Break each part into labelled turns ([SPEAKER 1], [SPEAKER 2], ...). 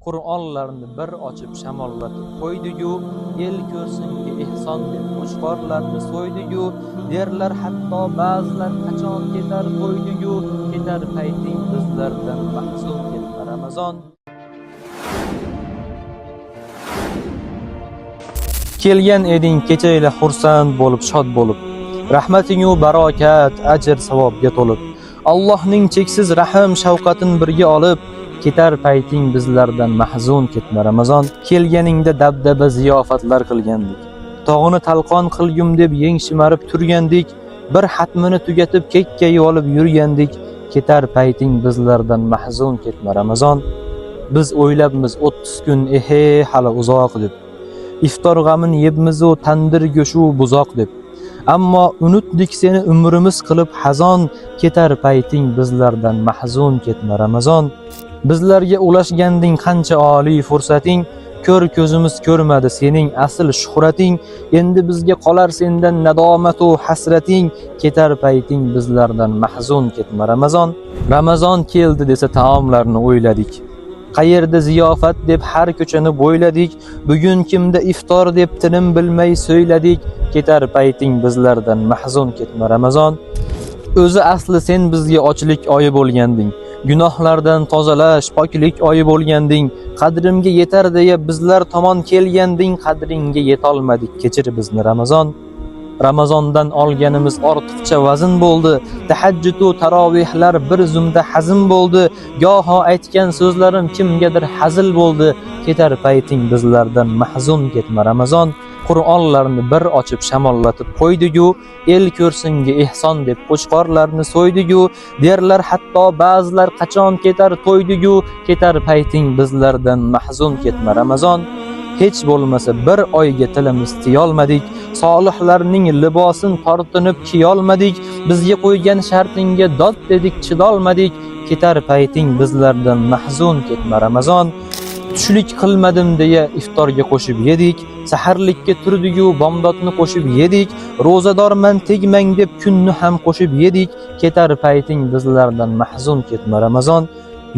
[SPEAKER 1] Qur'onlarni bir ochib shamollatib qo'ydi-yu, el ko'rsinki ehson deb qo'chqorlarni so'ydi-yu, derlar hatto ba'zilar qachon ketar to'ydi-yu, ketar payting bizlardan mahzun ketma Ramazon. Kelgan eding kechayla xursand bo'lib, shod bo'lib, rahmatingu barokat, ajr savobga to'lib, Allohning cheksiz rahm shafqatin birga olib, ketar payting bizlardan mahzun ketma Ramazon. Kelganingda dabdaba ziyofatlar qilgandik, tog'ini talqon qilgum deb yeng shimarib turgandik, bir xatmini tugatib kekkayib olib yurgandik, ketar payting bizlardan mahzun ketma Ramazon. Biz o'ylabmiz 30 kun ehe hali uzoq deb, iftor g'amin yebmiz u tandir go'shu buzoq deb, ammo unutdik seni umrimiz qilib xazon, ketar payting bizlardan mahzun ketma Ramazon. Bizlarga ulashganding qancha oliy fursating, ko'r ko'zimiz ko'rmadi sening asl shuhrating, endi bizga qolar sendan nadomat u hasrating, ketar payting bizlardan mahzun ketma Ramazon. Ramazon keldi desa taomlarni o'yladik, qayerda ziyofat deb har ko'chani bo'yladik, bugun kimda iftor deb tinim bilmay so'yladik, ketar payting bizlardan mahzun ketma Ramazon. O'zi asli sen bizga ochlik oyi bo'lganding, gunohlardan tozalash poklik oyi bo'lganding, qadrimga yetar deya bizlar tomon kelganding, qadringga yetolmadik, kechir bizni Ramazon. Ramazondan olganimiz ortiqcha vazn bo'ldi, tahajjud va tarovihlar bir zumda hazm bo'ldi, goho aytgan so'zlarim kimgadir hazil bo'ldi, ketar payting bizlardan mahzun ketma Ramazon. Qur'onlarni bir ochib shamollatib qo'ydi-yu, el ko'rsinga ehson deb qo'chqorlarni so'ydi-yu, derlar hatto ba'zilar qachon ketar to'ydi-yu, ketar payting bizlardan mahzun ketma Ramazon. Hech bo'lmasa bir oyga tilimiz tiyolmadik, solihlarning libosin tortinib kiyolmadik, bizga qo'ygan shartingga dod dedik chidolmadik, ketar payting bizlardan mahzun ketma Ramazon. Tushlik qilmadim deya iftorga qo'shib yedik, saharlikka turdi-yu bomdodni qo'shib yedik, ro'zadorman tegmang deb kunni ham qo'shib yedik, ketar payting bizlardan mahzun ketma Ramazon.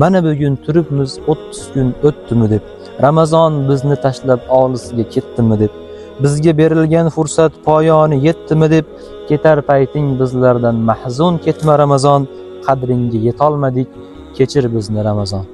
[SPEAKER 1] Mana bugun turibmiz 30 kun o'tdimi deb, Ramazon bizni tashlab olisga ketdimi deb, bizga berilgan fursat poyoni yetdimi deb, ketar payting bizlardan mahzun ketma Ramazon. Qadringga yetolmadik, kechir bizni Ramazon.